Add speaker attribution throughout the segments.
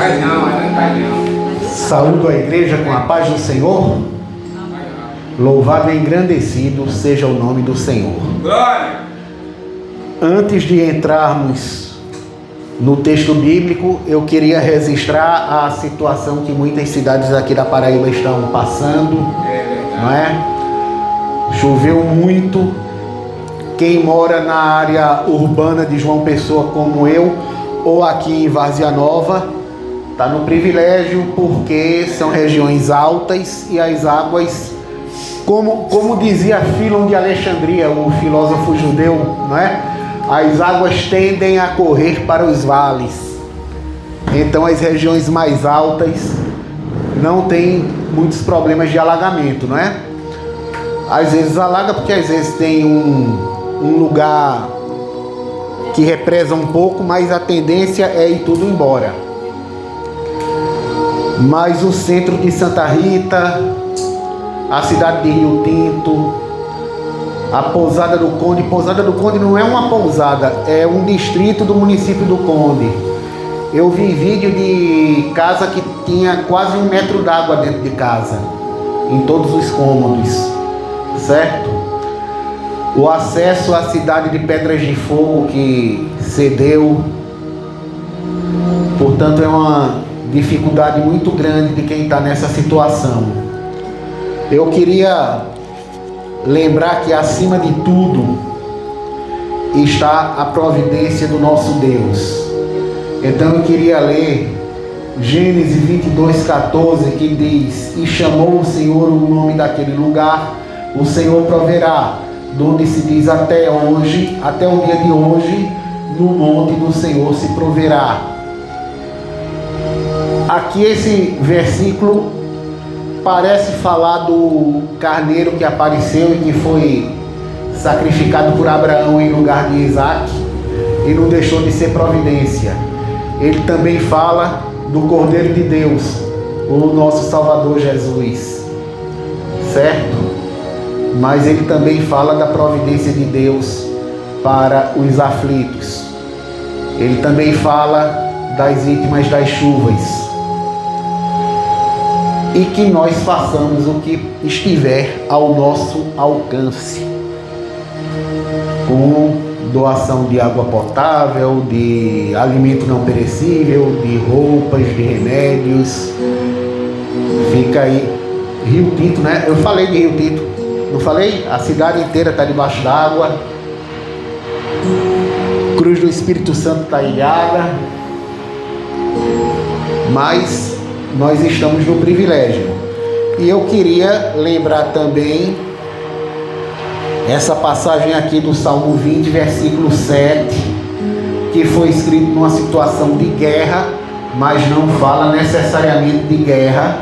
Speaker 1: Vai não.
Speaker 2: Saúdo a igreja com a paz do Senhor. Louvado e engrandecido seja o nome do Senhor.
Speaker 1: Glória!
Speaker 2: Antes de entrarmos no texto bíblico, eu queria registrar a situação que muitas cidades aqui da Paraíba estão passando, não é? Choveu muito. Quem mora na área urbana de João Pessoa, como eu, ou aqui em Várzea Nova, está no privilégio, porque são regiões altas e as águas, como dizia Filon de Alexandria, o filósofo judeu, não é? As águas tendem a correr para os vales. Então as regiões mais altas não tem muitos problemas de alagamento, não é? Às vezes alaga porque às vezes tem um lugar que represa um pouco, mas a tendência é ir tudo embora. Mas o centro de Santa Rita, a cidade de Rio Tinto, a Pousada do Conde não é uma pousada, é um distrito do município do Conde. Eu vi vídeo de casa que tinha quase 1 metro d'água dentro de casa, em todos os cômodos, certo? O acesso à cidade de Pedras de Fogo que cedeu, portanto é uma dificuldade muito grande de quem está nessa situação. Eu queria lembrar que acima de tudo está a providência do nosso Deus. Então eu queria ler Gênesis 22:14, que diz: e chamou o Senhor o nome daquele lugar, o Senhor proverá, de onde se diz até hoje, até o dia de hoje, no monte do Senhor se proverá. Aqui esse versículo parece falar do carneiro que apareceu e que foi sacrificado por Abraão em lugar de Isaac e não deixou de ser providência. Ele também fala do Cordeiro de Deus, o nosso Salvador Jesus, certo? Mas ele também fala da providência de Deus para os aflitos. Ele também fala das vítimas das chuvas. E que nós façamos o que estiver ao nosso alcance, com doação de água potável, de alimento não perecível, de roupas, de remédios. Fica aí Rio Tinto, né? Eu falei de Rio Tinto, não falei? A cidade inteira está debaixo d'água. Cruz do Espírito Santo está ilhada. Mas nós estamos no privilégio. E eu queria lembrar também essa passagem aqui do Salmo 20, versículo 7, que foi escrito numa situação de guerra, mas não fala necessariamente de guerra,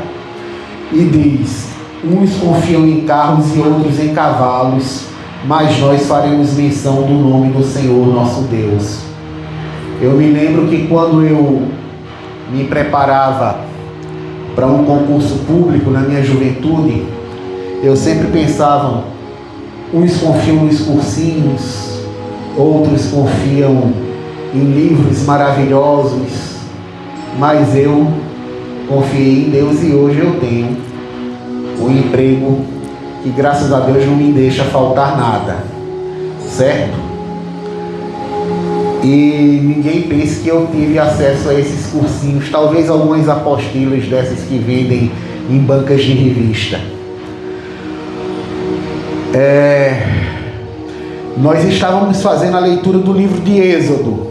Speaker 2: e diz: uns confiam em carros e outros em cavalos, mas nós faremos menção do nome do Senhor nosso Deus. Eu me lembro que quando eu me preparava para um concurso público na minha juventude, eu sempre pensava: uns confiam nos cursinhos, outros confiam em livros maravilhosos, mas eu confiei em Deus e hoje eu tenho um emprego que, graças a Deus, não me deixa faltar nada, certo? E ninguém pense que eu tive acesso a esses cursinhos, talvez algumas apostilas dessas que vendem em bancas de revista. Nós estávamos fazendo a leitura do livro de Êxodo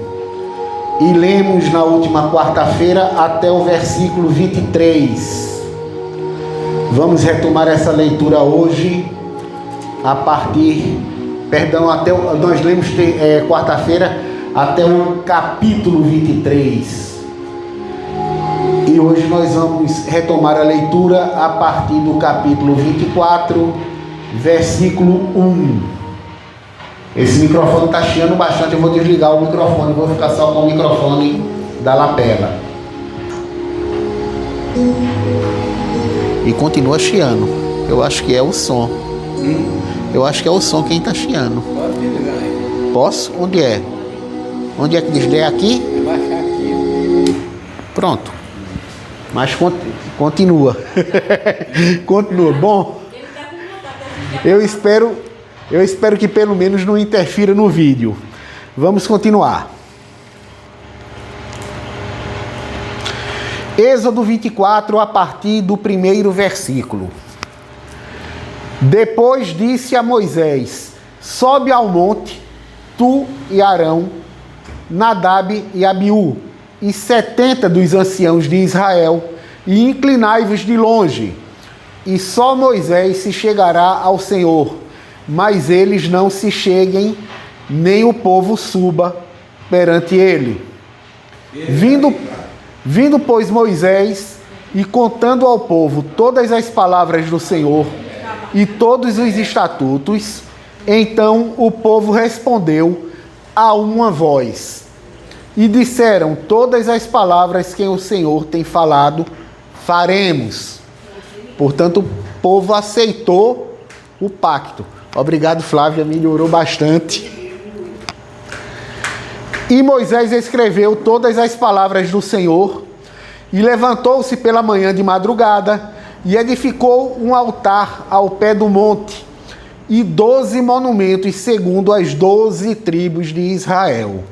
Speaker 2: e lemos na última quarta-feira até o versículo 23. Vamos retomar essa leitura hoje nós lemos quarta-feira até o capítulo 23. E hoje nós vamos retomar a leitura a partir do capítulo 24, versículo 1. Esse microfone está chiando bastante, eu vou desligar o microfone, vou ficar só com o microfone da lapela. E continua chiando. Eu acho que é o som. Eu acho que é o som quem está chiando. Posso? Onde é? Onde é que diz? É aqui?
Speaker 1: Vai baixar aqui.
Speaker 2: Pronto. Mas continua. Continua. Bom, eu espero que pelo menos não interfira no vídeo. Vamos continuar. Êxodo 24, a partir do 1º versículo. Depois disse a Moisés: sobe ao monte, tu e Arão, Nadab e Abiú, e 70 dos anciãos de Israel, e inclinai-vos de longe. E só Moisés se chegará ao Senhor, mas eles não se cheguem, nem o povo suba perante ele. Vindo, pois, Moisés, e contando ao povo todas as palavras do Senhor e todos os estatutos, então o povo respondeu a uma voz, e disseram: todas as palavras que o Senhor tem falado, faremos. Portanto, o povo aceitou o pacto. Obrigado, Flávia, melhorou bastante. E Moisés escreveu todas as palavras do Senhor, e levantou-se pela manhã de madrugada, e edificou um altar ao pé do monte, e 12 monumentos segundo as 12 tribos de Israel.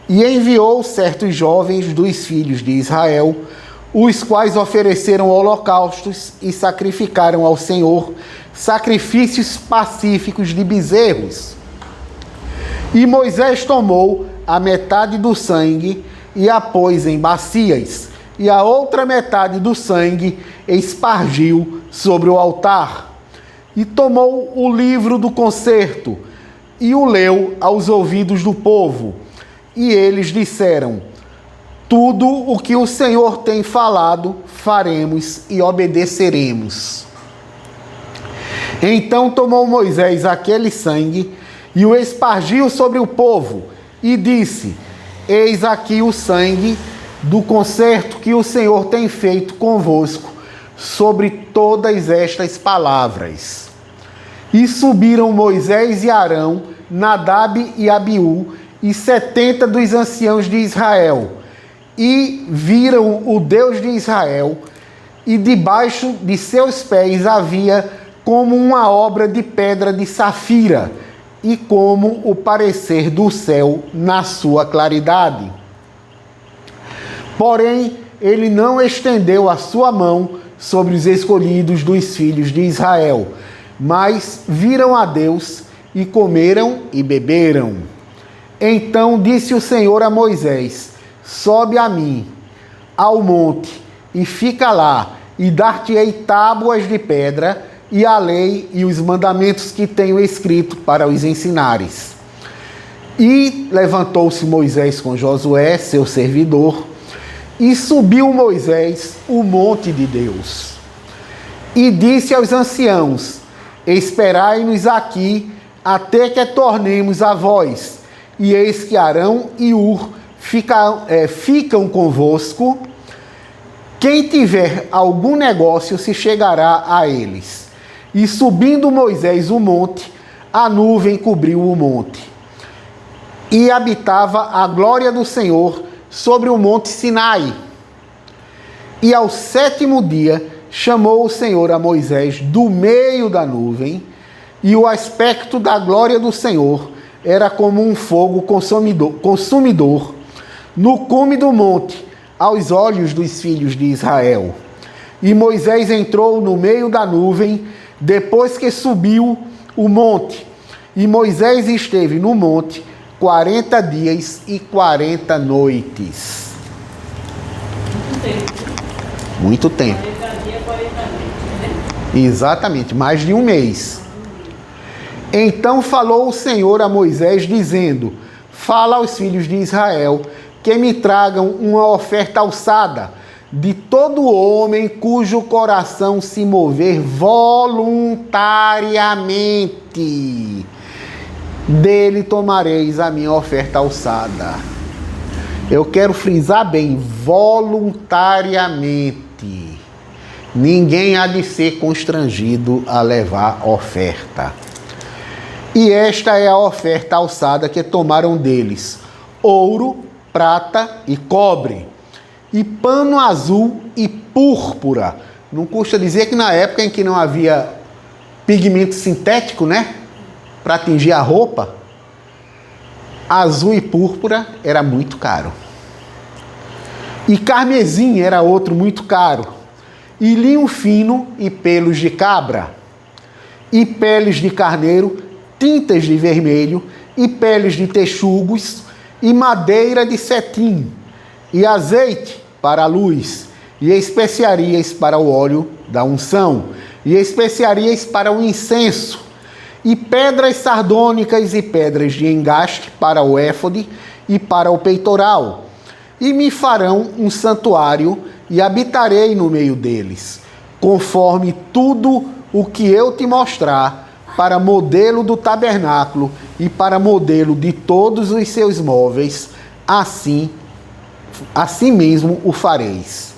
Speaker 2: E enviou certos jovens dos filhos de Israel, os quais ofereceram holocaustos e sacrificaram ao Senhor sacrifícios pacíficos de bezerros. E Moisés tomou a metade do sangue e a pôs em bacias, e a outra metade do sangue espargiu sobre o altar. E tomou o livro do concerto e o leu aos ouvidos do povo. E eles disseram: tudo o que o Senhor tem falado, faremos e obedeceremos. Então tomou Moisés aquele sangue e o espargiu sobre o povo, e disse: eis aqui o sangue do concerto que o Senhor tem feito convosco sobre todas estas palavras. E subiram Moisés e Arão, Nadab e Abiú, e 70 dos anciãos de Israel, e viram o Deus de Israel, e debaixo de seus pés havia como uma obra de pedra de safira, e como o parecer do céu na sua claridade. Porém, ele não estendeu a sua mão sobre os escolhidos dos filhos de Israel, mas viram a Deus, e comeram e beberam. Então disse o Senhor a Moisés: sobe a mim ao monte, e fica lá, e dar-te-ei tábuas de pedra, e a lei e os mandamentos que tenho escrito para os ensinares. E levantou-se Moisés com Josué, seu servidor, e subiu Moisés o monte de Deus. E disse aos anciãos: esperai-nos aqui, até que tornemos a vós. E eis que Arão e Hur ficam convosco. Quem tiver algum negócio se chegará a eles. E subindo Moisés o monte, a nuvem cobriu o monte. E habitava a glória do Senhor sobre o monte Sinai. E ao 7º dia chamou o Senhor a Moisés do meio da nuvem, e o aspecto da glória do Senhor era como um fogo consumidor no cume do monte, aos olhos dos filhos de Israel. E Moisés entrou no meio da nuvem, depois que subiu o monte. E Moisés esteve no monte 40 dias e 40 noites. Muito tempo.
Speaker 3: 40 dias, 40 noites, né?
Speaker 2: Exatamente, mais de um mês. Então falou o Senhor a Moisés, dizendo: fala aos filhos de Israel que me tragam uma oferta alçada de todo homem cujo coração se mover voluntariamente. Dele tomareis a minha oferta alçada. Eu quero frisar bem: voluntariamente. Ninguém há de ser constrangido a levar oferta. E esta é a oferta alçada que tomaram deles: ouro, prata e cobre, e pano azul e púrpura. Não custa dizer que na época em que não havia pigmento sintético, né, para tingir a roupa, azul e púrpura era muito caro. E carmesim era outro muito caro. E linho fino e pelos de cabra. E peles de carneiro, tintas de vermelho, e peles de texugos, e madeira de cetim, e azeite para a luz, e especiarias para o óleo da unção, e especiarias para o incenso, e pedras sardônicas e pedras de engaste para o éfode e para o peitoral. E me farão um santuário, e habitarei no meio deles, conforme tudo o que eu te mostrar, para modelo do tabernáculo e para modelo de todos os seus móveis, assim mesmo o fareis.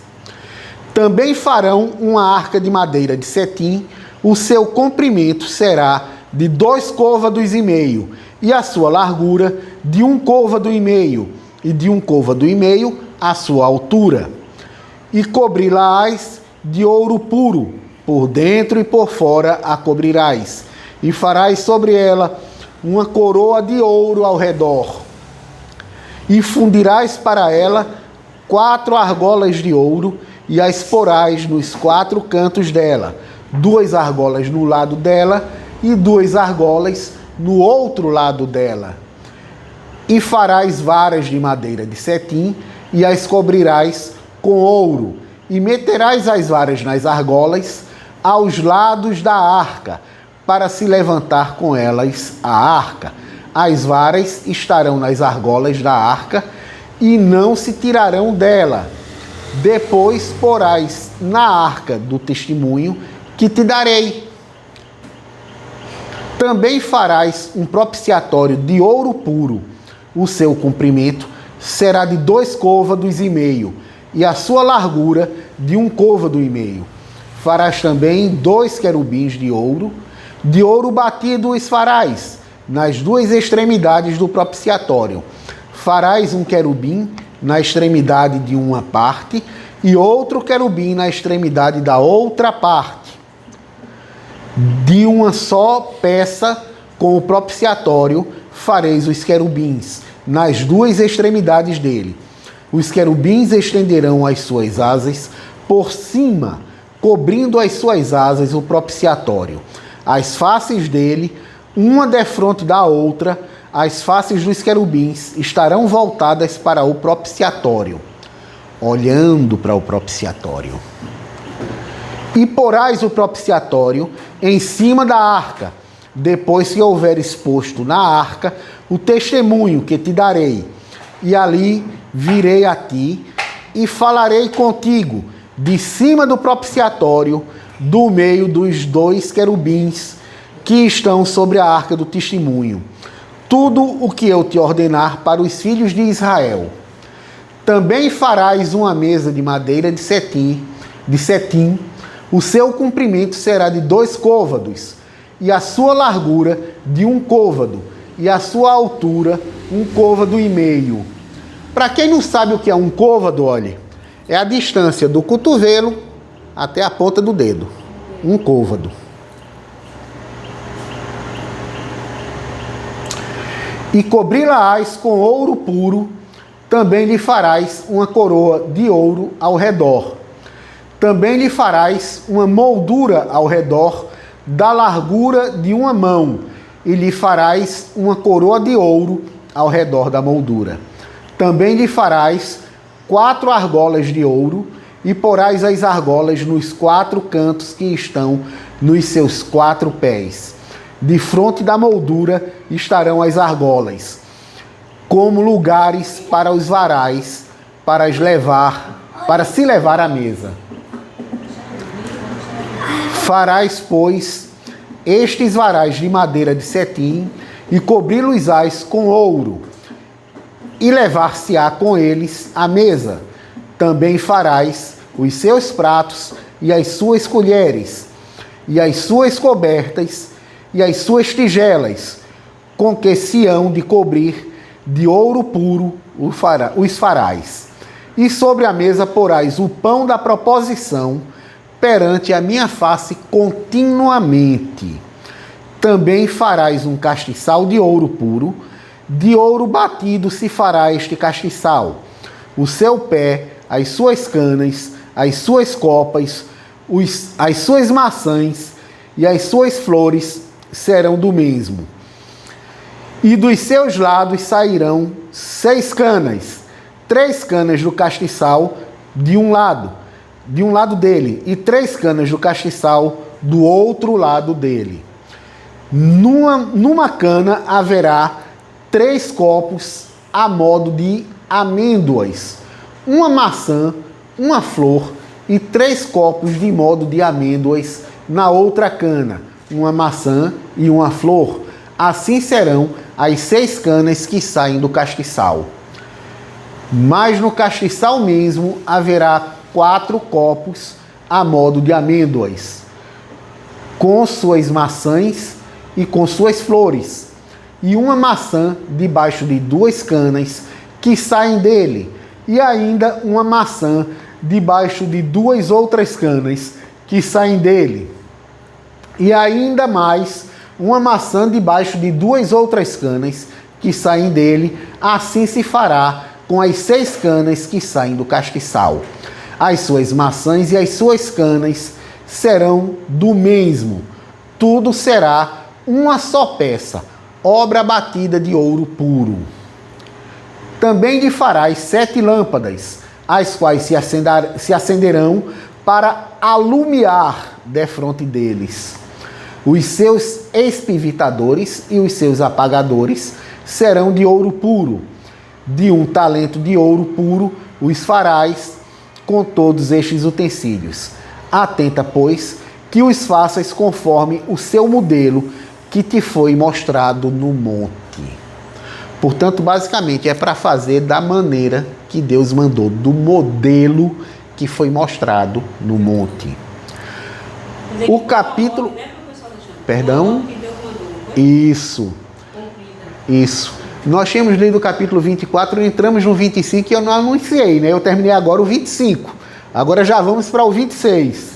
Speaker 2: Também farão uma arca de madeira de cetim, o seu comprimento será de 2 côvados e meio, e a sua largura de 1 côvado e meio, e de 1 côvado e meio a sua altura. E cobri-la-ás de ouro puro, por dentro e por fora a cobrirás, e farás sobre ela uma coroa de ouro ao redor. E fundirás para ela 4 argolas de ouro, e as porás nos 4 cantos dela, 2 argolas no lado dela, e 2 argolas no outro lado dela. E farás varas de madeira de cetim, e as cobrirás com ouro, e meterás as varas nas argolas, aos lados da arca, para se levantar com elas a arca. As varas estarão nas argolas da arca, e não se tirarão dela. Depois porás na arca do testemunho que te darei. Também farás um propiciatório de ouro puro. O seu comprimento será de 2 côvados e meio, e a sua largura de 1 côvado e meio. Farás também 2 querubins de ouro batido os farás nas 2 extremidades do propiciatório. Farás um querubim na extremidade de uma parte, e outro querubim na extremidade da outra parte. De uma só peça com o propiciatório fareis os querubins nas 2 extremidades dele. Os querubins estenderão as suas asas por cima, cobrindo as suas asas o propiciatório. As faces dele, uma defronte da outra, as faces dos querubins estarão voltadas para o propiciatório, olhando para o propiciatório. E porás o propiciatório em cima da arca, depois que houver exposto na arca o testemunho que te darei. E ali virei a ti e falarei contigo de cima do propiciatório, do meio dos 2 querubins que estão sobre a arca do testemunho, tudo o que eu te ordenar para os filhos de Israel. Também farás uma mesa de madeira de cetim, o seu comprimento será de 2 côvados, e a sua largura de 1 côvado, e a sua altura 1 côvado e meio. Para quem não sabe o que é 1 côvado, olhe, é a distância do cotovelo até a ponta do dedo. 1 côvado. E cobri-la-ás com ouro puro, também lhe farás uma coroa de ouro ao redor. Também lhe farás uma moldura ao redor da largura de 1 mão, e lhe farás uma coroa de ouro ao redor da moldura. Também lhe farás 4 argolas de ouro, e porás as argolas nos 4 cantos que estão nos seus 4 pés. De fronte da moldura estarão as argolas, como lugares para os varais, para se levar à mesa. Farás, pois, estes varais de madeira de cetim, e cobri-los-ás com ouro, e levar-se-á com eles à mesa. Também farás os seus pratos, e as suas colheres, e as suas cobertas, e as suas tigelas, com que se hão de cobrir de ouro puro os farás. E sobre a mesa porás o pão da proposição perante a minha face continuamente. Também farás um castiçal de ouro puro, de ouro batido se fará este castiçal. O seu pé, as suas canas, as suas copas, as suas maçãs e as suas flores serão do mesmo. E dos seus lados sairão 6 canas, 3 canas do castiçal de um lado dele, e 3 canas do castiçal do outro lado dele. Numa cana haverá 3 copos a modo de amêndoas, uma maçã, uma flor e 3 copos de modo de amêndoas na outra cana, uma maçã e uma flor. Assim serão as 6 canas que saem do castiçal. Mas no castiçal mesmo haverá 4 copos a modo de amêndoas, com suas maçãs e com suas flores, e uma maçã debaixo de 2 canas que saem dele, e ainda uma maçã debaixo de 2 outras canas que saem dele, e ainda mais uma maçã debaixo de 2 outras canas que saem dele. Assim se fará com as 6 canas que saem do castiçal. As suas maçãs e as suas canas serão do mesmo. Tudo será uma só peça, obra batida de ouro puro. Também lhe farás 7 lâmpadas, as quais se acenderão para alumiar defronte deles. Os seus espivitadores e os seus apagadores serão de ouro puro. De 1 talento de ouro puro os farás com todos estes utensílios. Atenta, pois, que os faças conforme o seu modelo que te foi mostrado no monte. Portanto, basicamente, é para fazer da maneira que Deus mandou, do modelo que foi mostrado no monte. O capítulo... Perdão? Isso. Isso. Nós tínhamos lido o capítulo 24 e entramos no 25 e eu não anunciei, né? Eu terminei agora o 25. Agora já vamos para o 26.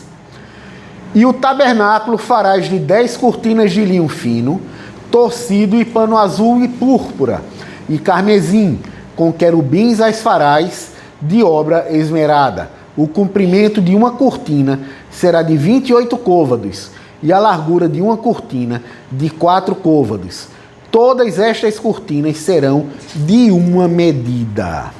Speaker 2: E o tabernáculo farás de 10 cortinas de linho fino, torcido e pano azul e púrpura, e carmesim, com querubins as farás de obra esmerada. O comprimento de uma cortina será de 28 côvados, e a largura de uma cortina de 4 côvados. Todas estas cortinas serão de uma medida.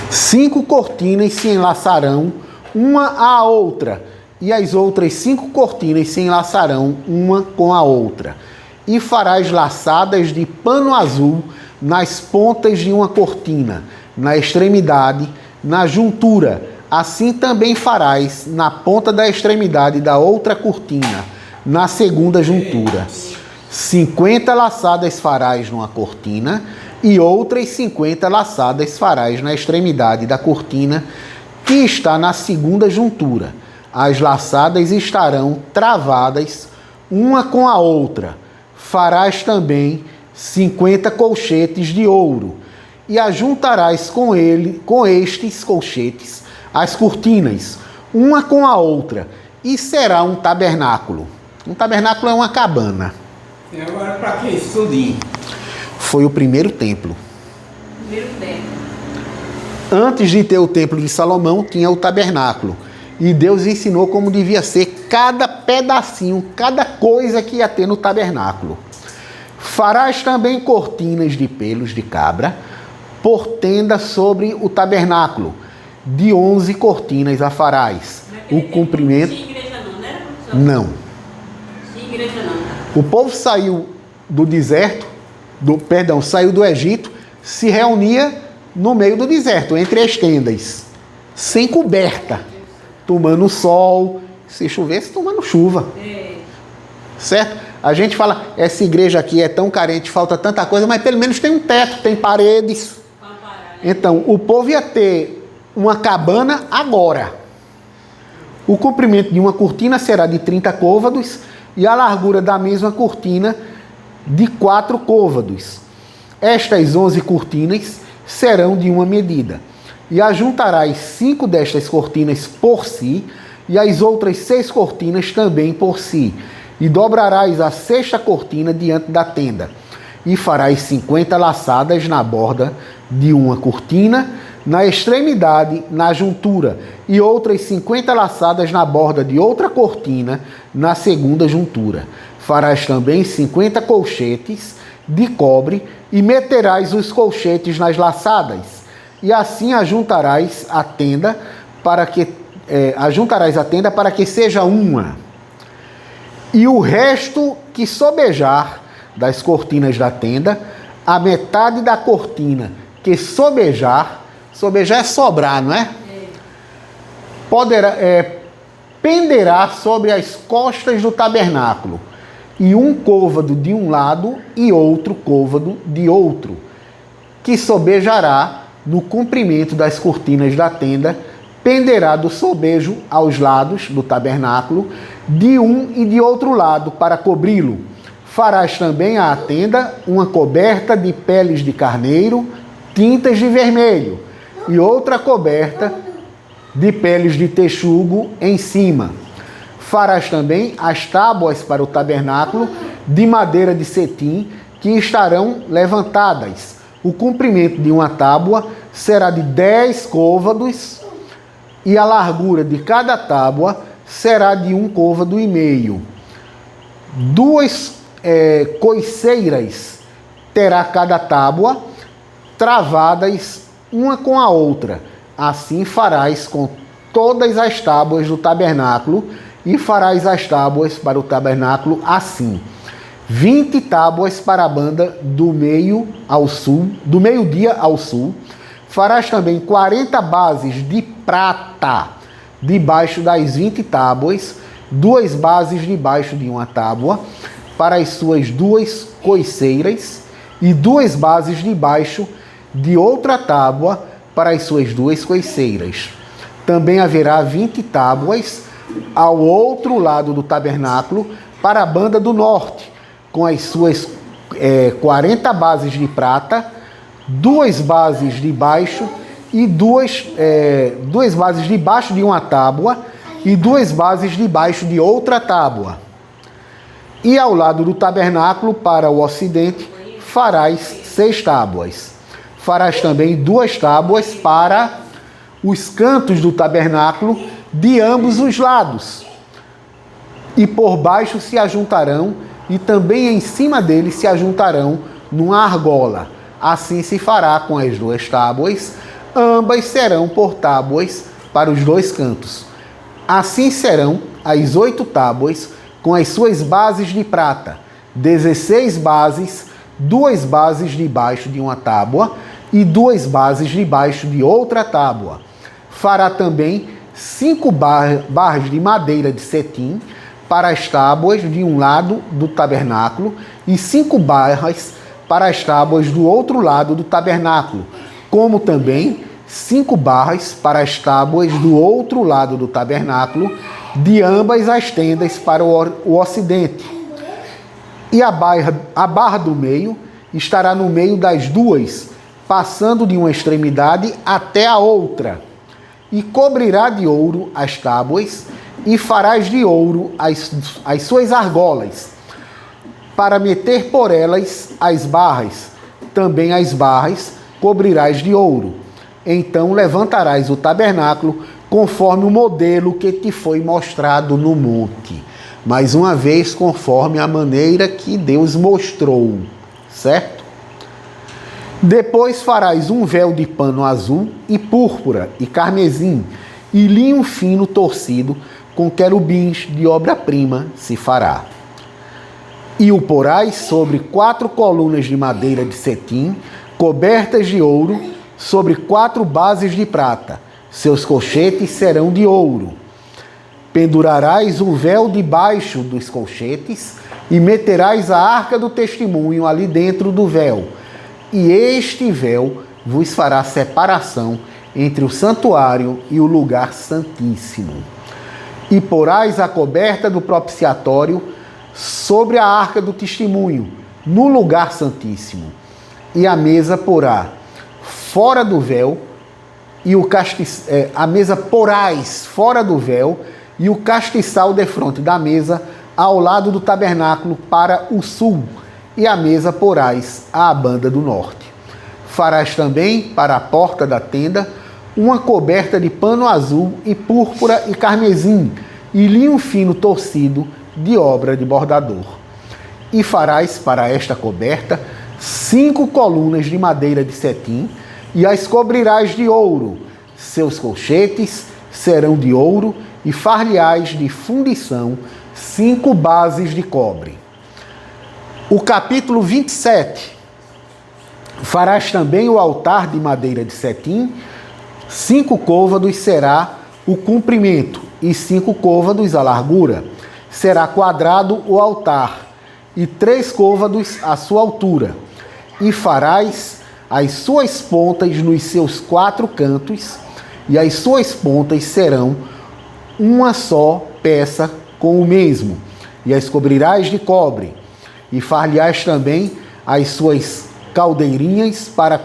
Speaker 2: Cinco cortinas se enlaçarão uma à outra, e as outras 5 cortinas se enlaçarão uma com a outra. E farás laçadas de pano azul nas pontas de uma cortina, na extremidade, na juntura. Assim também farás na ponta da extremidade da outra cortina, na segunda juntura. 50 laçadas farás numa cortina, e outras 50 laçadas farás na extremidade da cortina que está na segunda juntura. As laçadas estarão travadas uma com a outra. Farás também 50 colchetes de ouro, e ajuntarás com estes colchetes as cortinas, uma com a outra, e será um tabernáculo. Um tabernáculo é uma cabana.
Speaker 1: E agora para que isso tudinho?
Speaker 2: Foi o primeiro templo.
Speaker 3: Primeiro templo.
Speaker 2: Antes de ter o templo de Salomão, tinha o tabernáculo. E Deus ensinou como devia ser cada pedacinho, cada coisa que ia ter no tabernáculo. Farás também cortinas de pelos de cabra, por tenda sobre o tabernáculo. De 11 cortinas a farás. O comprimento...
Speaker 3: Tinha igreja não, né, professor?
Speaker 2: Não.
Speaker 3: Tinha igreja não.
Speaker 2: O povo saiu do deserto, saiu do Egito, se reunia no meio do deserto, entre as tendas, sem coberta, tomando sol, se chovesse, tomando chuva. Certo? A gente fala, essa igreja aqui é tão carente, falta tanta coisa, mas pelo menos tem um teto, tem paredes. Então, o povo ia ter uma cabana agora. O comprimento de uma cortina será de 30 côvados, e a largura da mesma cortina de 4 côvados. Estas 11 cortinas serão de uma medida. E ajuntarás 5 destas cortinas por si, e as outras 6 cortinas também por si. E dobrarás a 6ª cortina diante da tenda. E farás 50 laçadas na borda de uma cortina, na extremidade, na juntura, e outras 50 laçadas na borda de outra cortina, na segunda juntura. Farás também 50 colchetes de cobre, e meterás os colchetes nas laçadas, e assim ajuntarás a tenda para que seja uma. E o resto que sobejar das cortinas da tenda, a metade da cortina que sobejar é sobrar, não é? Penderá sobre as costas do tabernáculo, e um côvado de um lado e outro côvado de outro, que sobejará no comprimento das cortinas da tenda, penderá do sobejo aos lados do tabernáculo, de um e de outro lado, para cobri-lo. Farás também à tenda uma coberta de peles de carneiro, tintas de vermelho, e outra coberta de peles de texugo em cima. Farás também as tábuas para o tabernáculo de madeira de cetim, que estarão levantadas. O comprimento de uma tábua será de 10 côvados, e a largura de cada tábua será de 1,5 côvado. 2 coiceiras terá cada tábua, travadas uma com a outra. Assim farás com todas as tábuas do tabernáculo, e farás as tábuas para o tabernáculo assim: 20 tábuas para a banda do meio ao sul, do meio-dia ao sul. Farás também 40 bases de prata debaixo das 20 tábuas, 2 bases debaixo de uma tábua para as suas 2 coiceiras, e 2 bases debaixo de outra tábua para as suas 2 coiceiras. Também haverá 20 tábuas ao outro lado do tabernáculo para a banda do norte, com as suas 40 bases de prata, 2 bases debaixo e 2 bases debaixo de uma tábua e 2 bases debaixo de outra tábua. E ao lado do tabernáculo, para o ocidente, farás 6 tábuas. Farás também 2 tábuas para os cantos do tabernáculo de ambos os lados, e por baixo se ajuntarão, e também em cima deles se ajuntarão numa argola. Assim se fará com as 2 tábuas, ambas serão por tábuas para os 2 cantos. Assim serão as 8 tábuas com as suas bases de prata, 16 bases, 2 bases debaixo de uma tábua e 2 bases debaixo de outra tábua. Fará também 5 barras de madeira de cetim para as tábuas de um lado do tabernáculo, e 5 barras para as tábuas do outro lado do tabernáculo, como também 5 barras para as tábuas do outro lado do tabernáculo, de ambas as tendas para o ocidente. E a barra do meio estará no meio das 2, passando de uma extremidade até a outra. E cobrirá de ouro as tábuas, e farás de ouro as suas argolas, para meter por elas as barras. Também as barras cobrirás de ouro. Então levantarás o tabernáculo conforme o modelo que te foi mostrado no monte. Mais uma vez, conforme a maneira que Deus mostrou, certo? Depois farás um véu de pano azul e púrpura e carmesim, e linho fino torcido com querubins de obra-prima se fará. E o porás sobre 4 colunas de madeira de cetim, cobertas de ouro, sobre 4 bases de prata. Seus colchetes serão de ouro. Pendurarás o véu debaixo dos colchetes, e meterás a arca do testemunho ali dentro do véu. E este véu vos fará separação entre o santuário e o lugar santíssimo. E porás a coberta do propiciatório sobre a arca do testemunho, no lugar santíssimo. E a mesa porá fora do véu, e a mesa porás fora do véu, e o castiçal defronte da mesa, ao lado do tabernáculo para o sul, e a mesa porás à banda do norte. Farás também para a porta da tenda uma coberta de pano azul e púrpura e carmesim, e linho fino torcido de obra de bordador. E farás para esta coberta 5 colunas de madeira de cetim, e as cobrirás de ouro. Seus colchetes serão de ouro, e far-lhe-ás de fundição 5 bases de cobre. O capítulo 27. Farás também o altar de madeira de cetim, 5 côvados será o comprimento, e 5 côvados a largura. Será quadrado o altar, e 3 côvados a sua altura. E farás as suas pontas nos seus 4 cantos, e as suas pontas serão uma só peça com o mesmo, e as cobrirás de cobre. E far-lhe-ás também as suas caldeirinhas para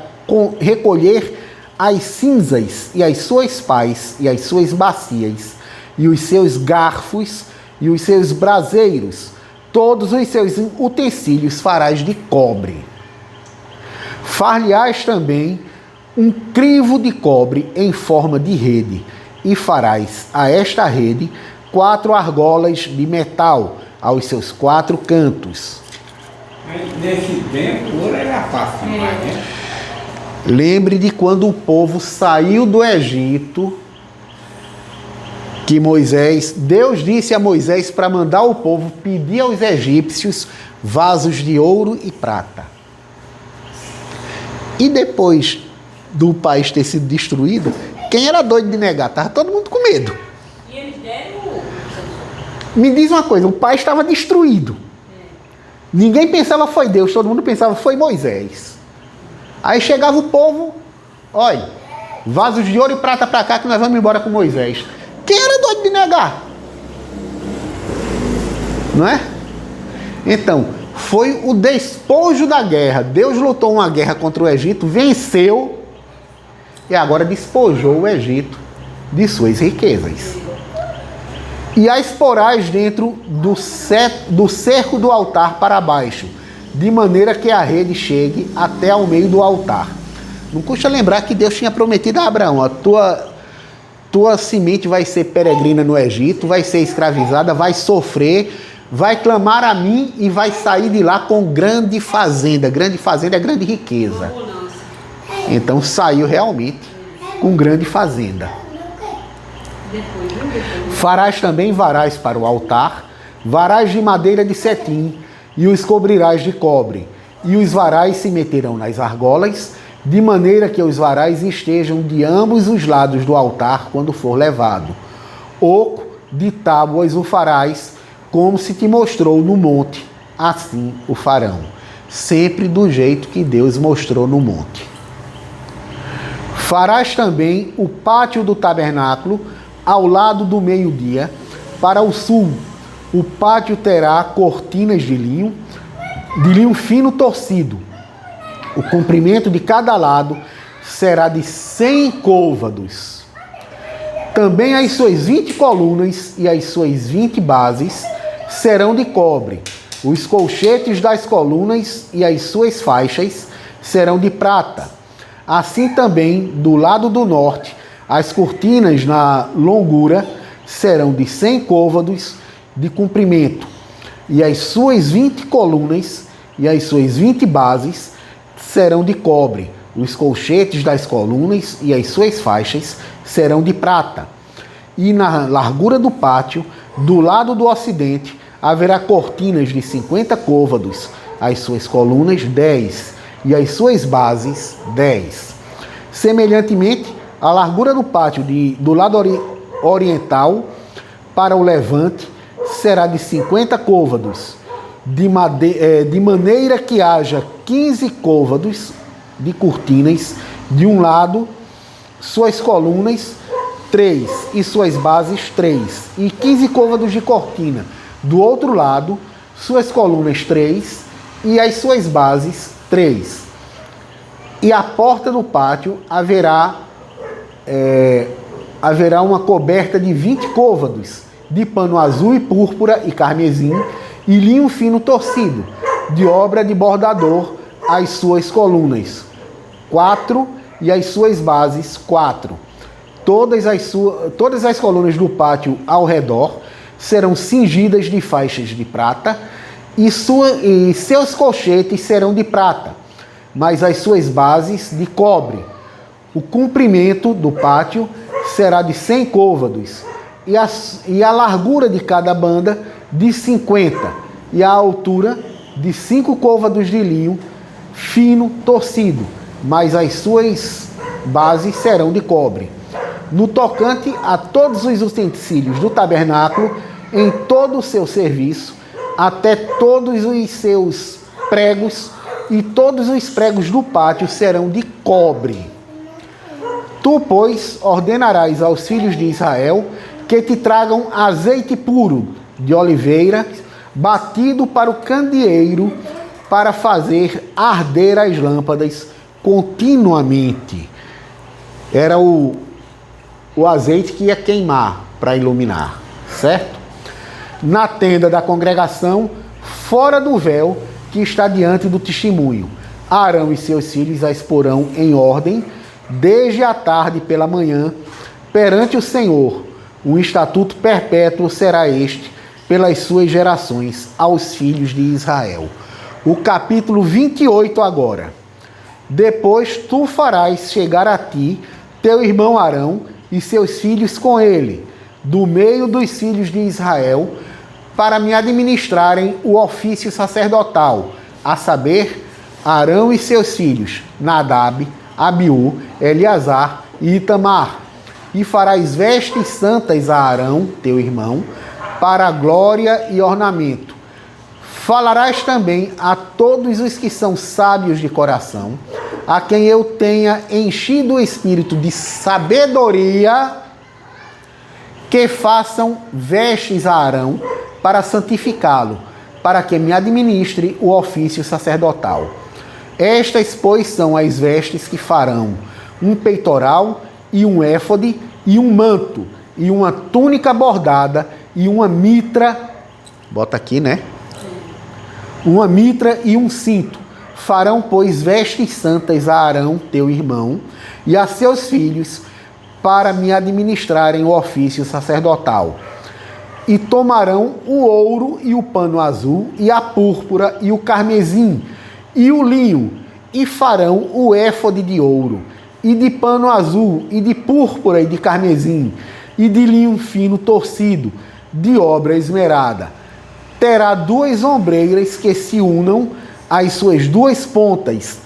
Speaker 2: recolher as cinzas, e as suas pás, e as suas bacias, e os seus garfos, e os seus braseiros. Todos os seus utensílios farás de cobre. Far-lhe-ás também um crivo de cobre em forma de rede, e farás a esta rede 4 argolas de metal aos seus 4 cantos.
Speaker 1: Mas nesse tempo, o ouro era fácil demais, né?
Speaker 2: Lembre de quando o povo saiu do Egito, que Deus disse a Moisés para mandar o povo pedir aos egípcios vasos de ouro e prata. E depois do país ter sido destruído, quem era doido de negar? Estava todo mundo com medo.
Speaker 3: E eles deram.
Speaker 2: Me diz uma coisa, o país estava destruído. Ninguém pensava foi Deus, todo mundo pensava foi Moisés. Aí chegava o povo, olha, vasos de ouro e prata para cá que nós vamos embora com Moisés. Quem era doido de negar? Não é? Então, foi o despojo da guerra. Deus lutou uma guerra contra o Egito, venceu e agora despojou o Egito de suas riquezas. E as porás dentro do cerco do altar para baixo, de maneira que a rede chegue até ao meio do altar. Não custa lembrar que Deus tinha prometido a Abraão: a tua semente vai ser peregrina no Egito, vai ser escravizada, vai sofrer, vai clamar a mim e vai sair de lá com grande fazenda. Grande fazenda é grande riqueza. Então saiu realmente com grande fazenda. Farás também varais para o altar, varais de madeira de cetim, e os cobrirás de cobre. E os varais se meterão nas argolas, de maneira que os varais estejam de ambos os lados do altar quando for levado. Oco de tábuas o farás, como se te mostrou no monte, assim o farão. Sempre do jeito que Deus mostrou no monte. Farás também o pátio do tabernáculo ao lado do meio-dia, para o sul. O pátio terá cortinas de linho fino torcido. O comprimento de cada lado será de 100 côvados. Também as suas 20 colunas e as suas 20 bases serão de cobre. Os colchetes das colunas e as suas faixas serão de prata. Assim também, do lado do norte, as cortinas na longura serão de 100 côvados de comprimento. E as suas 20 colunas e as suas 20 bases serão de cobre. Os colchetes das colunas e as suas faixas serão de prata. E na largura do pátio, do lado do ocidente, haverá cortinas de 50 côvados, as suas colunas 10 e as suas bases 10. Semelhantemente, a largura do pátio do lado oriental para o levante será de 50 côvados, de maneira que haja 15 côvados de cortinas de um lado, suas colunas 3 e suas bases 3, e 15 côvados de cortina do outro lado, suas colunas 3 e as suas bases 3. E a porta do pátio haverá uma coberta de 20 côvados, de pano azul e púrpura e carmesim, e linho fino torcido, de obra de bordador, as suas colunas 4 e as suas bases 4. Todas as colunas do pátio ao redor serão cingidas de faixas de prata, e seus colchetes serão de prata, mas as suas bases de cobre. O comprimento do pátio será de 100 côvados, e a largura de cada banda de 50, e a altura de 5 côvados de linho fino torcido, mas as suas bases serão de cobre. No tocante a todos os utensílios do tabernáculo, em todo o seu serviço, até todos os seus pregos, e todos os pregos do pátio serão de cobre. Tu, pois, ordenarás aos filhos de Israel que te tragam azeite puro de oliveira, batido para o candeeiro, para fazer arder as lâmpadas continuamente. Era o azeite que ia queimar para iluminar, certo? Na tenda da congregação, fora do véu que está diante do testemunho, Arão e seus filhos a exporão em ordem, desde a tarde pela manhã, perante o Senhor. Um estatuto perpétuo será este pelas suas gerações aos filhos de Israel. O capítulo 28 agora. Depois tu farás chegar a ti teu irmão Arão e seus filhos com ele, do meio dos filhos de Israel, para me administrarem o ofício sacerdotal, a saber, Arão e seus filhos, Nadab, Abiú, Eleazar e Itamar. E farás vestes santas a Arão, teu irmão, para glória e ornamento. Falarás também a todos os que são sábios de coração, a quem eu tenha enchido o espírito de sabedoria, que façam vestes a Arão para santificá-lo, para que me administre o ofício sacerdotal. Estas, pois, são as vestes que farão: um peitoral e um éfode e um manto e uma túnica bordada e uma mitra, bota aqui, né? Uma mitra e um cinto. Farão, pois, vestes santas a Arão, teu irmão, e a seus filhos, para me administrarem o ofício sacerdotal. E tomarão o ouro e o pano azul, e a púrpura e o carmesim, e o linho, e farão o éfode de ouro, e de pano azul, e de púrpura e de carmesim, e de linho fino torcido, de obra esmerada. Terá 2 ombreiras que se unam às suas 2 pontas,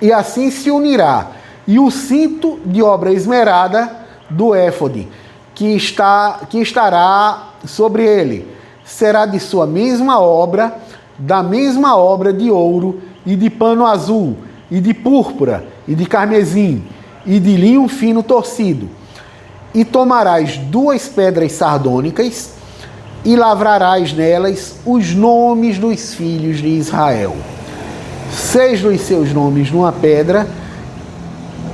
Speaker 2: e assim se unirá. E o cinto de obra esmerada do éfode, que estará sobre ele, será de sua mesma obra, da mesma obra de ouro, e de pano azul, e de púrpura, e de carmesim, e de linho fino torcido. E tomarás 2 pedras sardônicas, e lavrarás nelas os nomes dos filhos de Israel. 6 dos seus nomes numa pedra,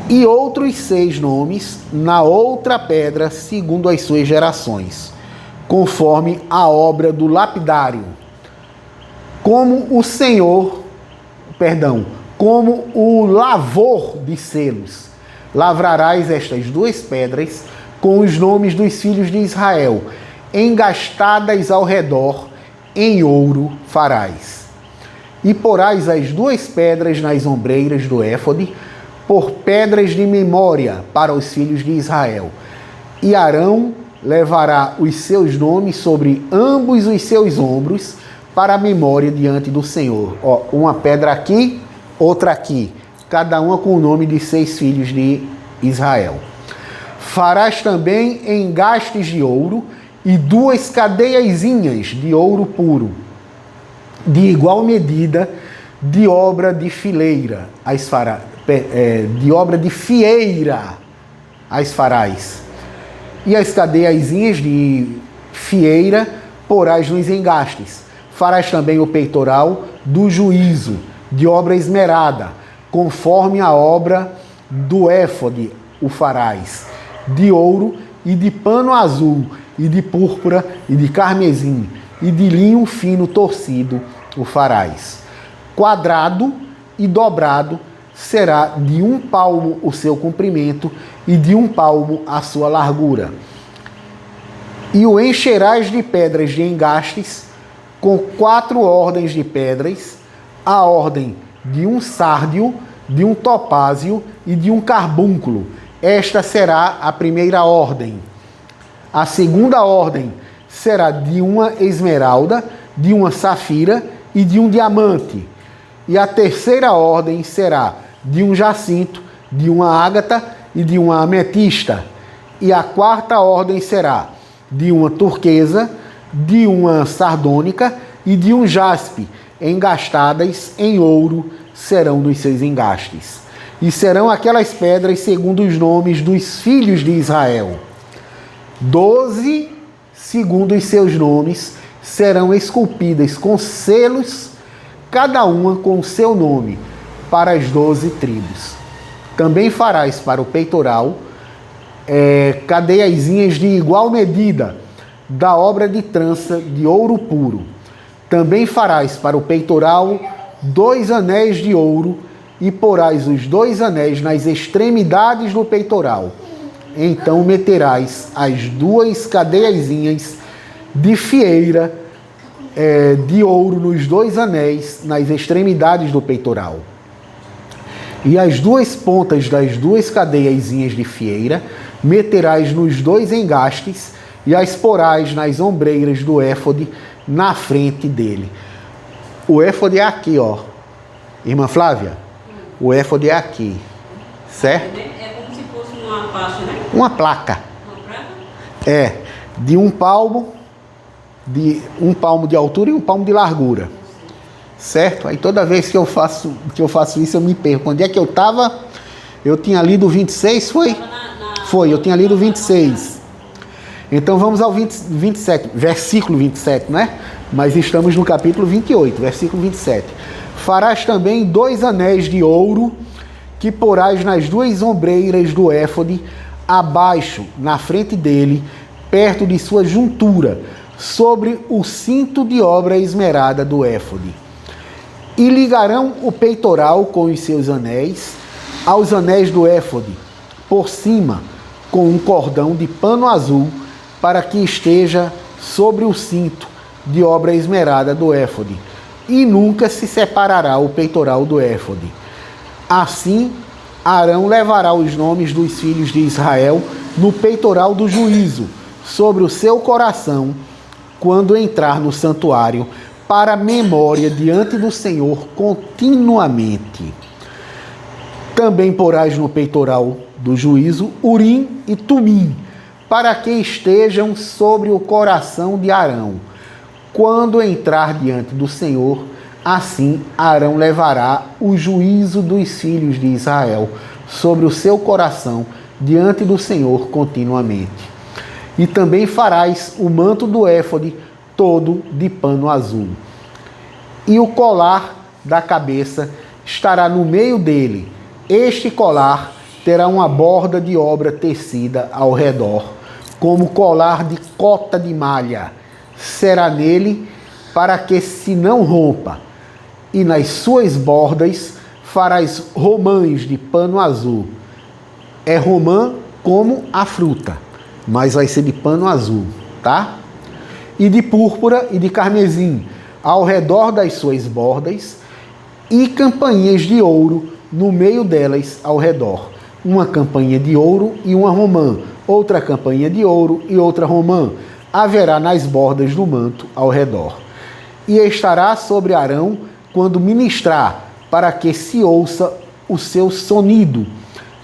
Speaker 2: e outros 6 nomes na outra pedra, segundo as suas gerações, conforme a obra do lapidário. Como o lavor de selos, lavrarás estas 2 pedras com os nomes dos filhos de Israel, engastadas ao redor, em ouro farás. E porás as 2 pedras nas ombreiras do éfode, por pedras de memória para os filhos de Israel. E Arão levará os seus nomes sobre ambos os seus ombros, para a memória diante do Senhor. Uma pedra aqui, outra aqui, cada uma com o nome de 6 filhos de Israel. Farás também engastes de ouro e 2 cadeiazinhas de ouro puro, de igual medida, de obra de fileira, de obra de fieira as farás. E as cadeiazinhas de fieira porás nos engastes. Farás também o peitoral do juízo, de obra esmerada, conforme a obra do éfode o farás, de ouro e de pano azul, e de púrpura e de carmesim, e de linho fino torcido o farás. Quadrado e dobrado será de 1 palmo o seu comprimento e de 1 palmo a sua largura. E o encherás de pedras de engastes, com 4 ordens de pedras, a ordem de um sárdio, de um topázio e de um carbúnculo. Esta será a primeira ordem. A segunda ordem será de uma esmeralda, de uma safira e de um diamante. E a terceira ordem será de um jacinto, de uma ágata e de uma ametista. E a quarta ordem será de uma turquesa, de uma sardônica e de um jaspe, engastadas em ouro serão nos seus engastes. E serão aquelas pedras segundo os nomes dos filhos de Israel. 12, segundo os seus nomes, serão esculpidas com selos, cada uma com o seu nome, para as 12 tribos. Também farás para o peitoral cadeiazinhas de igual medida, da obra de trança de ouro puro. Também farás para o peitoral 2 anéis de ouro, e porás os 2 anéis nas extremidades do peitoral. Então meterás as 2 cadeiazinhas de fieira de ouro nos 2 anéis nas extremidades do peitoral. E as 2 pontas das 2 cadeiazinhas de fieira meterás nos 2 engastes e as porás nas ombreiras do éfode na frente dele. O éfode é aqui, ó. Irmã Flávia, o éfode é aqui, certo?
Speaker 3: É como se fosse uma faixa, né?
Speaker 2: Uma placa.
Speaker 3: Uma placa?
Speaker 2: É, de 1 palmo, de 1 palmo de altura e 1 palmo de largura. Certo? Aí toda vez que eu faço isso eu me perco. Onde é que eu estava? Eu tinha lido 26, foi? Foi, eu tinha lido 26. Então vamos ao 27, versículo 27, né? Mas estamos no capítulo 28, versículo 27. Farás também 2 anéis de ouro, que porás nas 2 ombreiras do éfode, abaixo, na frente dele, perto de sua juntura, sobre o cinto de obra esmerada do éfode. E ligarão o peitoral com os seus anéis, aos anéis do éfode, por cima, com um cordão de pano azul, para que esteja sobre o cinto de obra esmerada do éfode, e nunca se separará o peitoral do éfode. Assim, Arão levará os nomes dos filhos de Israel no peitoral do juízo, sobre o seu coração, quando entrar no santuário, para memória diante do Senhor continuamente. Também porás no peitoral do juízo Urim e Tumim, para que estejam sobre o coração de Arão. Quando entrar diante do Senhor, assim Arão levará o juízo dos filhos de Israel sobre o seu coração diante do Senhor continuamente. E também farás o manto do éfode todo de pano azul. E o colar da cabeça estará no meio dele. Este colar terá uma borda de obra tecida ao redor, como colar de cota de malha. Será nele para que se não rompa. E nas suas bordas farás romãs de pano azul. É romã como a fruta, mas vai ser de pano azul, tá? E de púrpura e de carmesim ao redor das suas bordas, e campainhas de ouro no meio delas ao redor. Uma campainha de ouro e uma romã, outra campainha de ouro e outra romã haverá nas bordas do manto ao redor. E estará sobre Arão quando ministrar, para que se ouça o seu sonido,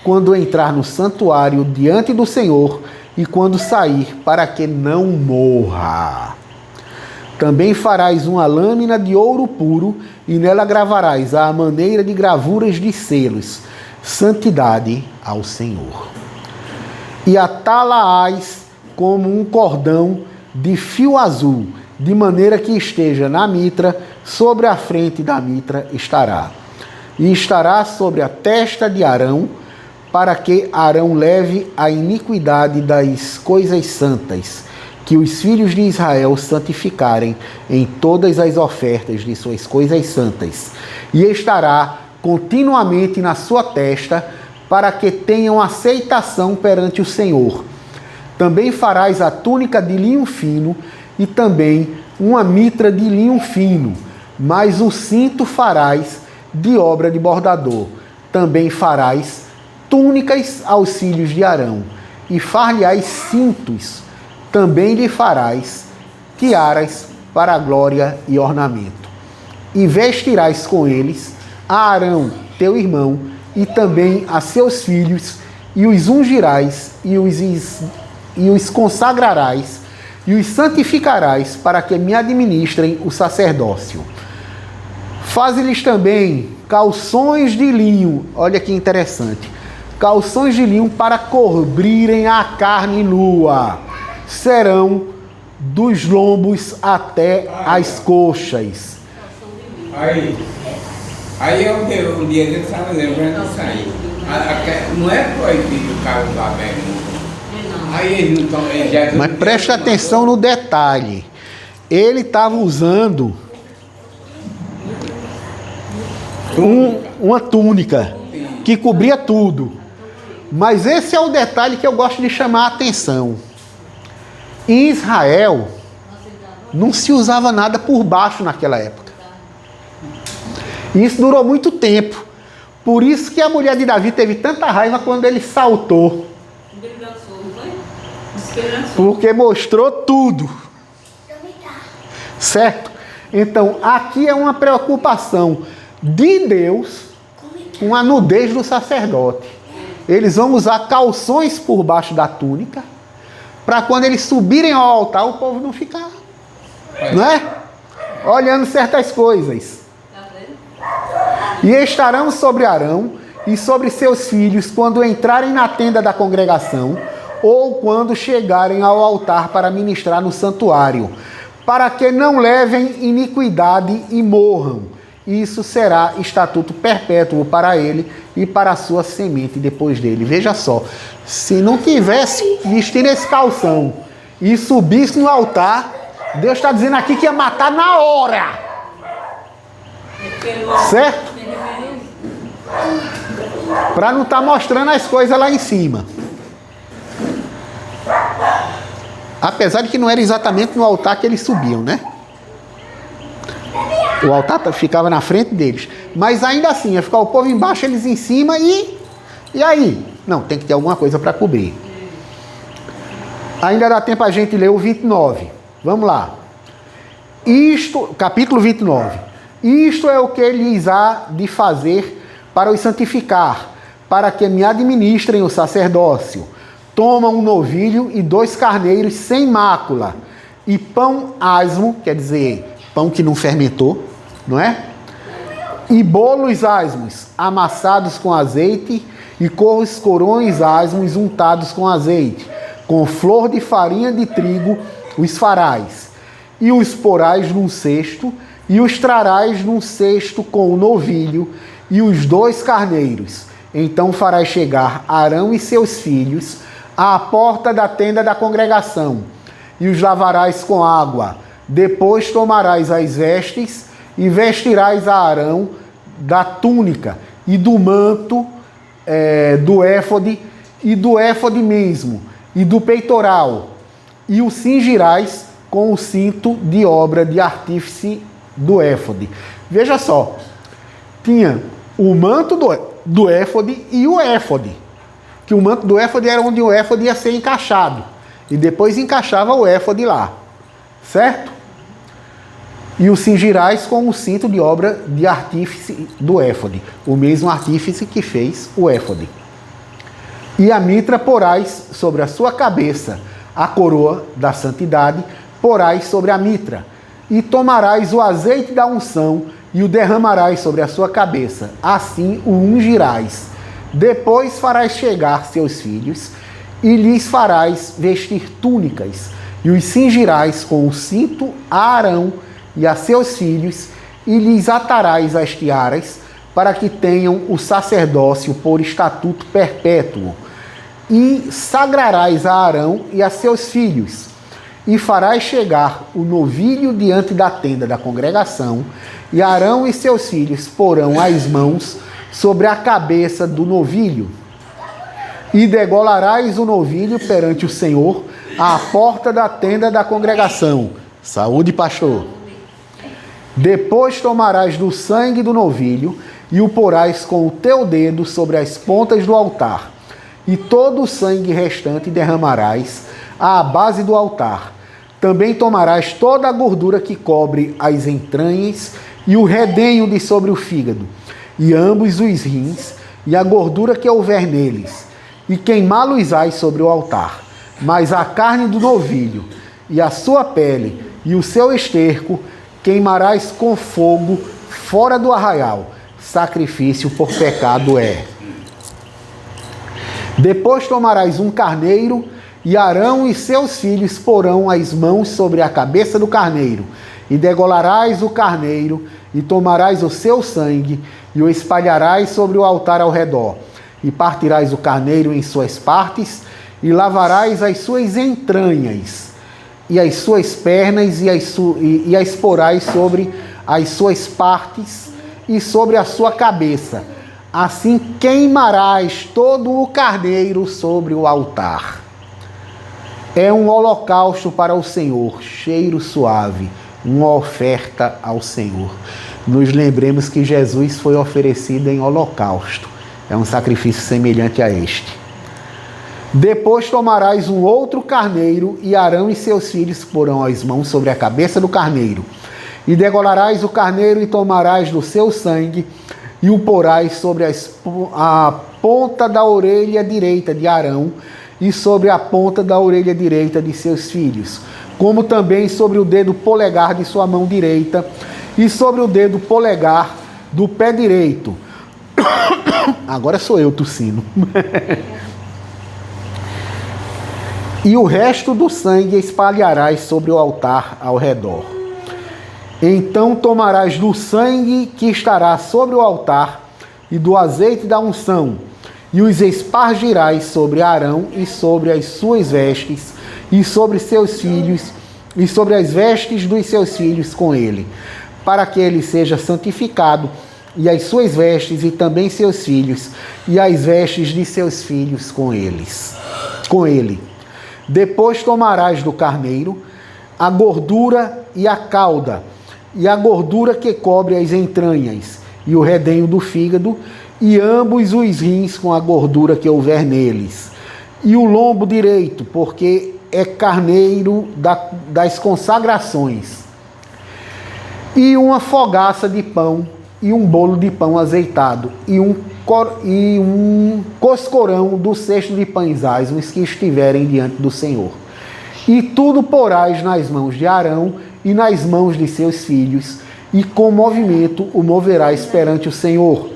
Speaker 2: quando entrar no santuário diante do Senhor, e quando sair, para que não morra. Também farás uma lâmina de ouro puro, e nela gravarás à maneira de gravuras de selos, santidade ao Senhor. E atá-la-ás como um cordão de fio azul, de maneira que esteja na mitra, sobre a frente da mitra estará. E estará sobre a testa de Arão, para que Arão leve a iniquidade das coisas santas, que os filhos de Israel santificarem em todas as ofertas de suas coisas santas. E estará continuamente na sua testa, para que tenham aceitação perante o Senhor. Também farás a túnica de linho fino e também uma mitra de linho fino, mas o cinto farás de obra de bordador. Também farás túnicas aos filhos de Arão e far-lhe-ás cintos. Também lhe farás tiaras para a glória e ornamento. E vestirás com eles a Arão, teu irmão, e também a seus filhos, e os ungirás, e os consagrarás, e os santificarás, para que me administrem o sacerdócio. Faze-lhes também calções de linho, olha que interessante, calções de linho para cobrirem a carne nua, serão dos lombos até as coxas.
Speaker 1: Aí eu dei um dia que eu estava lembrando disso aí. Não é proibido o cara usar bermuda. Aí eles não estão.
Speaker 2: Mas preste atenção no detalhe. Ele estava usando uma túnica que cobria tudo. Mas esse é o detalhe que eu gosto de chamar a atenção. Em Israel, não se usava nada por baixo naquela época. E isso durou muito tempo. Por isso que a mulher de Davi teve tanta raiva quando ele saltou.
Speaker 3: Ele dançou, não foi? Disse que ele dançou.
Speaker 2: Porque mostrou tudo. Certo? Então, aqui é uma preocupação de Deus com a nudez do sacerdote. Eles vão usar calções por baixo da túnica, para quando eles subirem ao altar, o povo não ficar, não é? Olhando certas coisas. E estarão sobre Arão e sobre seus filhos quando entrarem na tenda da congregação, ou quando chegarem ao altar para ministrar no santuário, para que não levem iniquidade e morram. Isso será estatuto perpétuo para ele e para a sua semente depois dele. Veja só, se não tivesse vestido esse calção e subisse no altar, Deus está dizendo aqui que ia matar na hora. Certo? Para não estar mostrando as coisas lá em cima. Apesar de que não era exatamente no altar que eles subiam, né? O altar ficava na frente deles. Mas ainda assim, ia ficar o povo embaixo, eles em cima e aí? Não, tem que ter alguma coisa para cobrir. Ainda dá tempo a gente ler o 29. Vamos lá. Capítulo 29. Isto é o que lhes há de fazer para os santificar, para que me administrem o sacerdócio. Toma um novilho e 2 carneiros sem mácula, e pão asmo, quer dizer, pão que não fermentou, não é? E bolos asmos, amassados com azeite, e corões asmos untados com azeite, com flor de farinha de trigo os farás, e os porás num cesto, e os trarás num cesto com o novilho e os 2 carneiros. Então farás chegar Arão e seus filhos à porta da tenda da congregação, e os lavarás com água. Depois tomarás as vestes e vestirás a Arão da túnica e do manto do éfode e do éfode mesmo e do peitoral, e o cingirás com o cinto de obra de artífice do éfode. Veja só, tinha o manto do éfode e o éfode, que o manto do éfode era onde o éfode ia ser encaixado, e depois encaixava o éfode lá, certo? E o cingirás com o cinto de obra de artífice do éfode, o mesmo artífice que fez o éfode. E a mitra porás sobre a sua cabeça, a coroa da santidade porás sobre a mitra, e tomarás o azeite da unção e o derramarás sobre a sua cabeça, assim o ungirás. Depois farás chegar seus filhos e lhes farás vestir túnicas, e os cingirás com o cinto a Arão e a seus filhos, e lhes atarás as tiaras, para que tenham o sacerdócio por estatuto perpétuo. E sagrarás a Arão e a seus filhos, e farás chegar o novilho diante da tenda da congregação, e Arão e seus filhos porão as mãos sobre a cabeça do novilho, e degolarás o novilho perante o Senhor à porta da tenda da congregação. Saúde, pastor. Depois tomarás do sangue do novilho e o porás com o teu dedo sobre as pontas do altar, e todo o sangue restante derramarás à base do altar. Também tomarás toda a gordura que cobre as entranhas e o redenho de sobre o fígado, e ambos os rins, e a gordura que houver neles, e queimá-los-ás sobre o altar. Mas a carne do novilho, e a sua pele, e o seu esterco, queimarás com fogo fora do arraial. Sacrifício por pecado é. Depois tomarás um carneiro, e Arão e seus filhos porão as mãos sobre a cabeça do carneiro, e degolarás o carneiro, e tomarás o seu sangue, e o espalharás sobre o altar ao redor, e partirás o carneiro em suas partes, e lavarás as suas entranhas, e as suas pernas, e as porás sobre as suas partes, e sobre a sua cabeça. Assim queimarás todo o carneiro sobre o altar. É um holocausto para o Senhor, cheiro suave, uma oferta ao Senhor. Nos lembremos que Jesus foi oferecido em holocausto. É um sacrifício semelhante a este. Depois tomarás um outro carneiro, e Arão e seus filhos porão as mãos sobre a cabeça do carneiro. E degolarás o carneiro, e tomarás do seu sangue, e o porás sobre a ponta da orelha direita de Arão, e sobre a ponta da orelha direita de seus filhos, como também sobre o dedo polegar de sua mão direita, e sobre o dedo polegar do pé direito. Agora sou eu tossindo. E o resto do sangue espalharás sobre o altar ao redor. Então tomarás do sangue que estará sobre o altar e do azeite da unção, e os espargirás sobre Arão e sobre as suas vestes, e sobre seus filhos, e sobre as vestes dos seus filhos com ele, para que ele seja santificado, e as suas vestes, e também seus filhos, e as vestes de seus filhos com ele. Depois tomarás do carneiro a gordura e a cauda, e a gordura que cobre as entranhas, e o redenho do fígado, e ambos os rins com a gordura que houver neles, e o lombo direito, porque é carneiro das consagrações, e uma fogaça de pão, e um bolo de pão azeitado, e um coscorão do cesto de pães asmos que estiverem diante do Senhor. E tudo porás nas mãos de Arão e nas mãos de seus filhos, e com movimento o moverás perante o Senhor.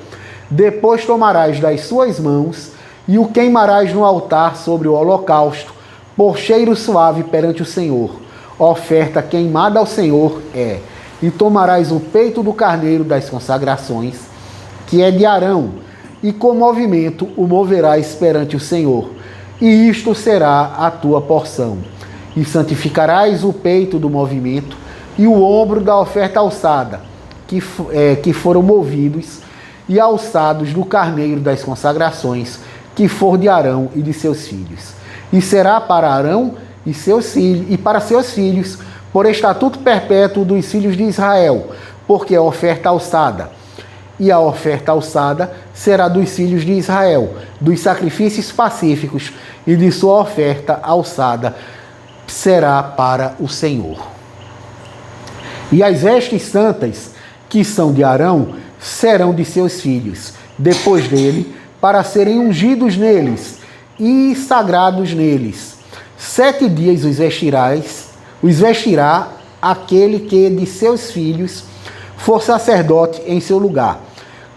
Speaker 2: Depois tomarás das suas mãos e o queimarás no altar sobre o holocausto, por cheiro suave perante o Senhor. Oferta queimada ao Senhor é. E tomarás o peito do carneiro das consagrações, que é de Arão, e com movimento o moverás perante o Senhor. E isto será a tua porção. E santificarás o peito do movimento e o ombro da oferta alçada, que foram movidos e alçados do carneiro das consagrações, que for de Arão e de seus filhos. E será para Arão e para seus filhos, por estatuto perpétuo dos filhos de Israel, porque é oferta alçada. E a oferta alçada será dos filhos de Israel, dos sacrifícios pacíficos, e de sua oferta alçada será para o Senhor. E as vestes santas, que são de Arão, serão de seus filhos, depois dele, para serem ungidos neles e sagrados neles. 7 dias os vestirá aquele que de seus filhos for sacerdote em seu lugar.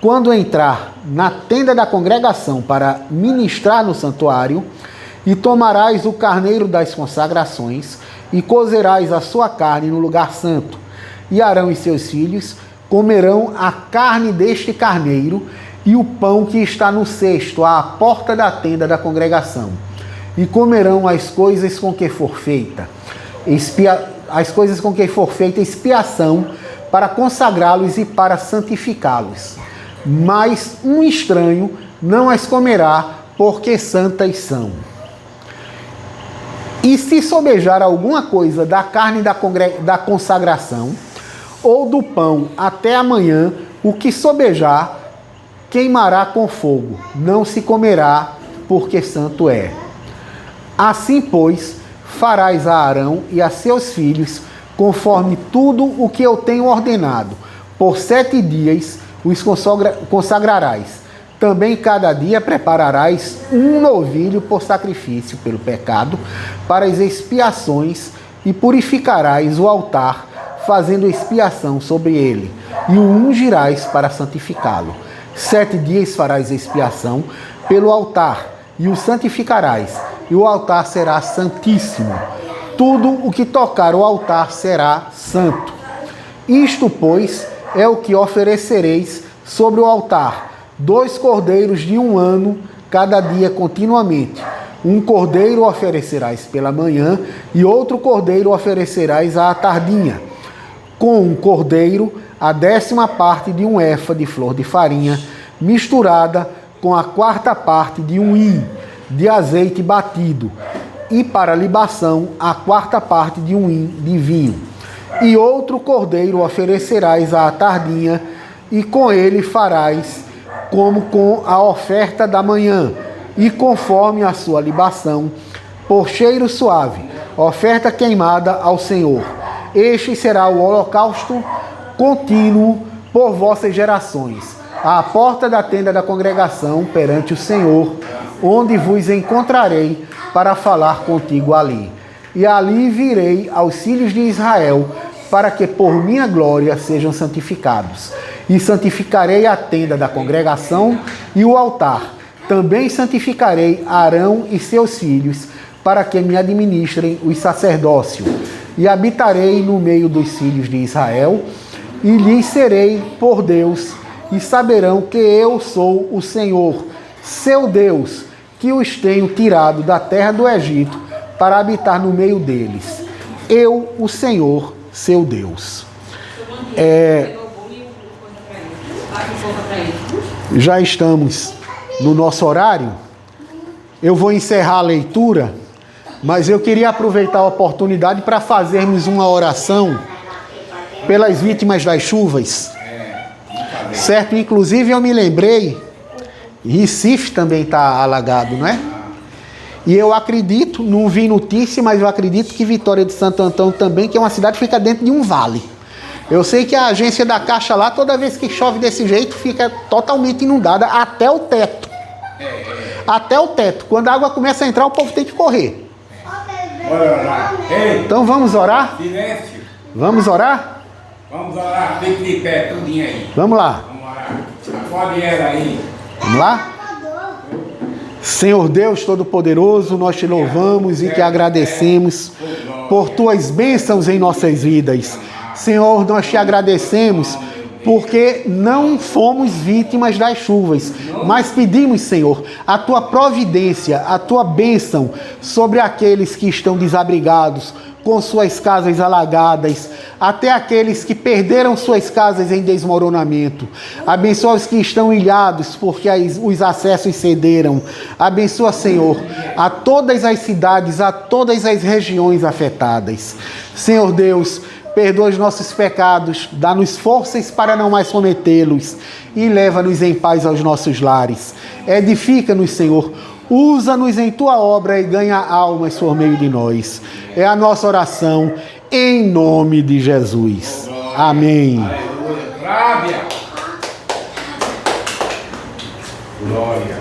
Speaker 2: Quando entrar na tenda da congregação para ministrar no santuário, E tomarás o carneiro das consagrações, e cozerás a sua carne no lugar santo. E Arão e seus filhos comerão a carne deste carneiro, e o pão que está no cesto, à porta da tenda da congregação. E comerão as coisas com que for feita expiação, para consagrá-los e para santificá-los. Mas um estranho não as comerá, porque santas são. E se sobejar alguma coisa da carne da consagração, ou do pão até amanhã, o que sobejar, queimará com fogo, não se comerá, porque santo é. Assim, pois, farás a Arão e a seus filhos, conforme tudo o que eu tenho ordenado. Por 7 dias os consagrarás. Também cada dia prepararás um novilho por sacrifício pelo pecado, para as expiações, e purificarás o altar, fazendo expiação sobre ele, e o ungirás para santificá-lo. 7 dias farás expiação pelo altar, e o santificarás, e o altar será santíssimo. Tudo o que tocar o altar será santo. Isto, pois, é o que oferecereis sobre o altar: 2 cordeiros de 1 ano, cada dia continuamente. Um cordeiro oferecerás pela manhã, e outro cordeiro oferecerás à tardinha. Com um cordeiro, a 10ª parte de 1 efa de flor de farinha, misturada com a 4ª parte de 1 hin de azeite batido, e para libação, a 4ª parte de 1 hin de vinho. E outro cordeiro oferecerás à tardinha, e com ele farás como com a oferta da manhã, e conforme a sua libação, por cheiro suave, oferta queimada ao Senhor. Este será o holocausto contínuo por vossas gerações, à porta da tenda da congregação perante o Senhor, onde vos encontrarei para falar contigo ali. E ali virei aos filhos de Israel, para que por minha glória sejam santificados. E santificarei a tenda da congregação e o altar. Também santificarei Arão e seus filhos, para que me administrem o sacerdócio. E habitarei no meio dos filhos de Israel, e lhes serei por Deus, e saberão que eu sou o Senhor, seu Deus, que os tenho tirado da terra do Egito, para habitar no meio deles. Eu, o Senhor, seu Deus. Já estamos no nosso horário. Eu vou encerrar a leitura, mas eu queria aproveitar a oportunidade para fazermos uma oração pelas vítimas das chuvas. Certo? Inclusive eu me lembrei, Recife também está alagado, não é? E eu acredito, não vi notícia, mas eu acredito que Vitória de Santo Antão também, que é uma cidade que fica dentro de um vale. Eu sei que a agência da Caixa lá, toda vez que chove desse jeito, fica totalmente inundada até o teto. Até o teto. Quando a água começa a entrar, o povo tem que correr.
Speaker 1: Bora orar. Ei,
Speaker 2: Então vamos orar?
Speaker 1: silêncio.
Speaker 2: Vamos orar?
Speaker 1: Vamos orar. Fique de pé, tudinho aí.
Speaker 2: Vamos lá.
Speaker 1: Vamos orar. Pode ela aí.
Speaker 2: Vamos lá? Senhor Deus Todo-Poderoso, nós te louvamos e te agradecemos por tuas bênçãos em nossas vidas. Senhor, nós te agradecemos porque não fomos vítimas das chuvas, mas pedimos, Senhor, a tua providência, a tua bênção sobre aqueles que estão desabrigados, com suas casas alagadas, até aqueles que perderam suas casas em desmoronamento. Abençoa os que estão ilhados, porque os acessos cederam. Abençoa, Senhor, a todas as cidades, a todas as regiões afetadas. Senhor Deus, perdoa os nossos pecados, dá-nos forças para não mais cometê-los e leva-nos em paz aos nossos lares. Edifica-nos, Senhor. Usa-nos em tua obra e ganha almas por meio de nós. É a nossa oração em nome de Jesus. Amém.
Speaker 1: Aleluia. Glória.